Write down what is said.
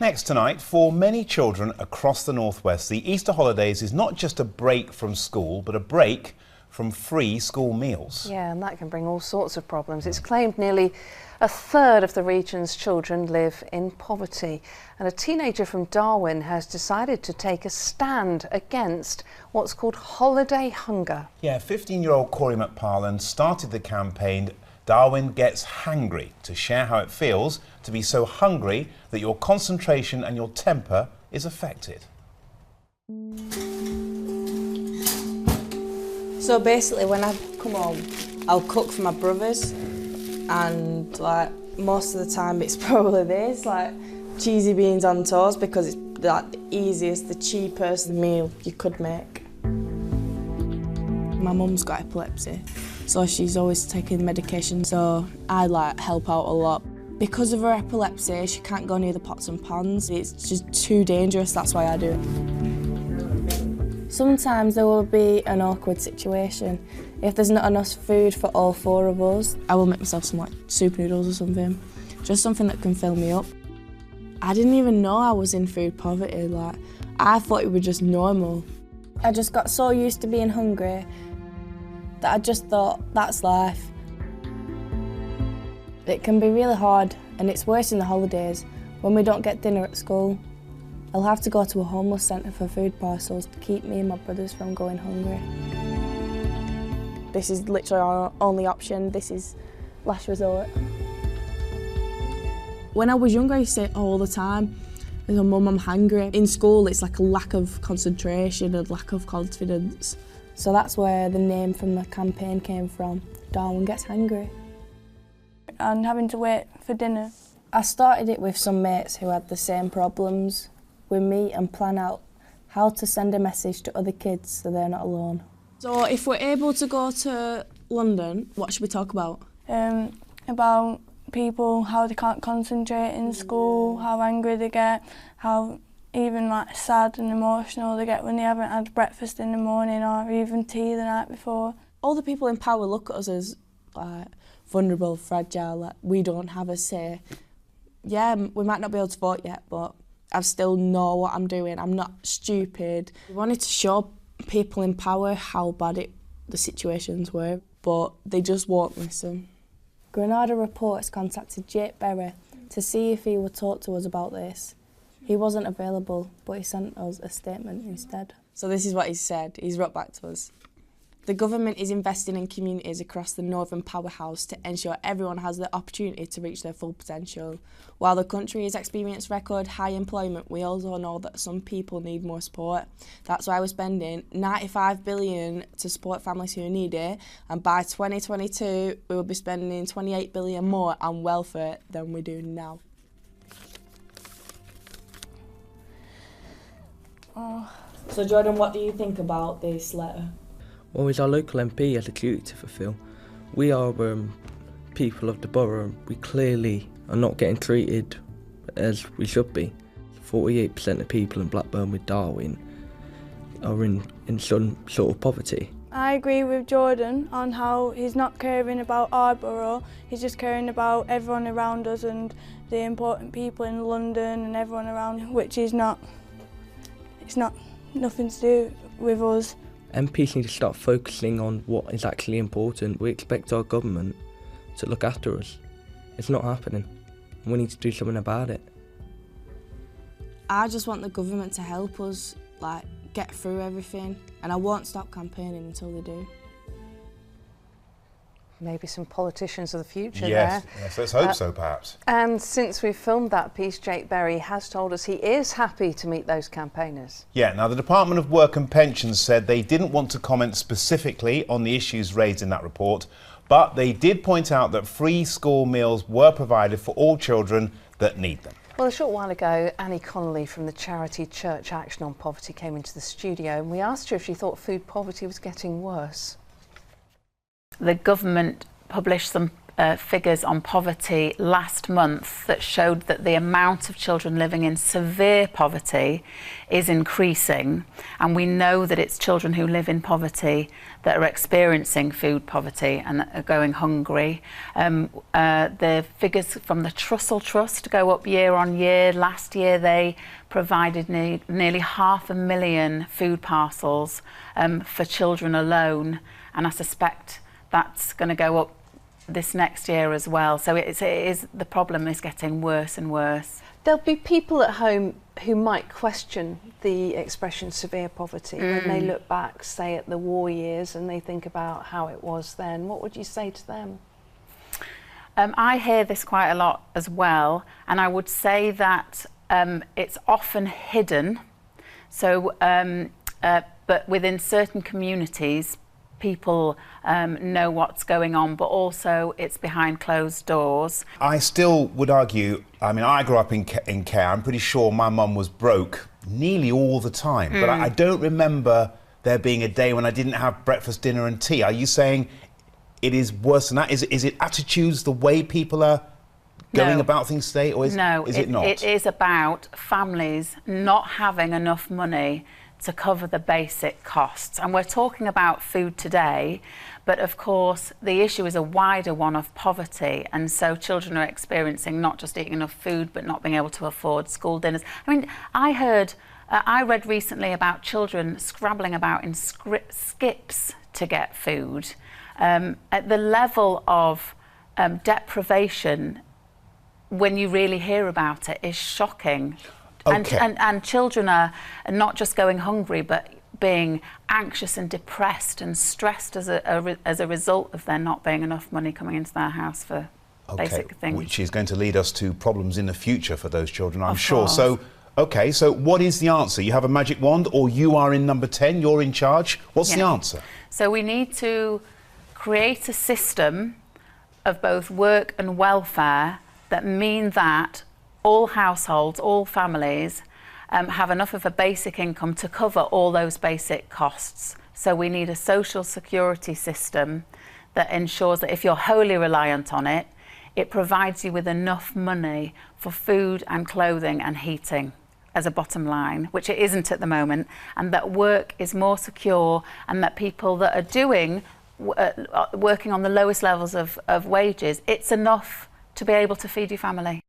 Next tonight, for many children across the northwest, the Easter holidays is not just a break from school, but a break from free school meals. Yeah, and that can bring all sorts of problems. It's claimed nearly a third of the region's children live in poverty. And a teenager from Darwin has decided to take a stand against what's called holiday hunger. Yeah, 15-year-old Corey McParland started the campaign Darwin Gets Hangry to share how it feels to be so hungry that your concentration and your temper is affected. So basically when I come home, I'll cook for my brothers, and like most of the time it's probably this, like cheesy beans on toast, because it's like the easiest, the cheapest meal you could make. My mum's got epilepsy, so she's always taking medication, so I like help out a lot. Because of her epilepsy, she can't go near the pots and pans. It's just too dangerous, that's why I do it. Sometimes there will be an awkward situation. If there's not enough food for all four of us, I will make myself some like soup noodles or something. Just something that can fill me up. I didn't even know I was in food poverty, like I thought it was just normal. I just got so used to being hungry that I just thought, that's life. It can be really hard, and it's worse in the holidays when we don't get dinner at school. I'll have to go to a homeless centre for food parcels to keep me and my brothers from going hungry. This is literally our only option. This is last resort. When I was younger, I used to say it all the time, Mum, I'm hungry. In school, it's like a lack of concentration and lack of confidence. So that's where the name from the campaign came from, Darwin Gets Hangry. And having to wait for dinner. I started it with some mates who had the same problems. We meet and plan out how to send a message to other kids so they're not alone. So if we're able to go to London, what should we talk about? About people, how they can't concentrate in school, how angry they get, how even like sad and emotional they get when they haven't had breakfast in the morning or even tea the night before. All the people in power look at us as like vulnerable, fragile, like we don't have a say. Yeah, we might not be able to vote yet, but I still know what I'm doing. I'm not stupid. We wanted to show people in power how bad the situations were, but they just won't listen. Granada Reports contacted Jake Berry to see if he would talk to us about this. He wasn't available, but he sent us a statement instead. So this is what he said. He's wrote back to us. The government is investing in communities across the Northern Powerhouse to ensure everyone has the opportunity to reach their full potential. While the country has experienced record high employment, we also know that some people need more support. That's why we're spending $95 billion to support families who need it, and by 2022 we will be spending $28 billion more on welfare than we do now. So Jordan, what do you think about this letter? Well, as our local MP has a duty to fulfil. We are people of the borough. We clearly are not getting treated as we should be. 48% of people in Blackburn with Darwin are in some sort of poverty. I agree with Jordan on how he's not caring about our borough, he's just caring about everyone around us and the important people in London and everyone around, which is not, it's not nothing to do with us. MPs need to start focusing on what is actually important. We expect our government to look after us. It's not happening. We need to do something about it. I just want the government to help us, like, get through everything, and I won't stop campaigning until they do. Maybe some politicians of the future yes, there. Yes, let's hope so, perhaps. And since we filmed that piece, Jake Berry has told us he is happy to meet those campaigners. Yeah, now the Department of Work and Pensions said they didn't want to comment specifically on the issues raised in that report, but they did point out that free school meals were provided for all children that need them. Well, a short while ago, Annie Connolly from the charity Church Action on Poverty came into the studio and we asked her if she thought food poverty was getting worse. The government published some figures on poverty last month that showed that the amount of children living in severe poverty is increasing, and we know that it's children who live in poverty that are experiencing food poverty and are going hungry. The figures from the Trussell Trust go up year on year. Last year they provided nearly 500,000 food parcels for children alone, and I suspect that's going to go up this next year as well. So the problem is getting worse and worse. There'll be people at home who might question the expression severe poverty when they look back, say, at the war years and they think about how it was then. What would you say to them? I hear this quite a lot as well, and I would say that it's often hidden. So, but within certain communities, people know what's going on, but also it's behind closed doors. I still would argue, I mean, I grew up in care. I'm pretty sure my mum was broke nearly all the time, but I don't remember there being a day when I didn't have breakfast, dinner and tea. Are you saying it is worse than that? Is it attitudes, the way people are going about things today, or is it not? It is about families not having enough money to cover the basic costs. And we're talking about food today, but of course the issue is a wider one of poverty, and so children are experiencing not just eating enough food but not being able to afford school dinners. I mean, I read recently about children scrabbling about in skips to get food. At the level of deprivation, when you really hear about it, is shocking. Okay. And children are not just going hungry, but being anxious and depressed and stressed as a result of there not being enough money coming into their house for basic things. Which is going to lead us to problems in the future for those children, I'm sure. Course. So, okay, so what is the answer? You have a magic wand, or you are in number 10, you're in charge. What's the answer? So we need to create a system of both work and welfare that mean that all households, all families have enough of a basic income to cover all those basic costs. So we need a social security system that ensures that if you're wholly reliant on it, it provides you with enough money for food and clothing and heating as a bottom line, which it isn't at the moment, and that work is more secure, and that people that are working on the lowest levels of wages, it's enough to be able to feed your family.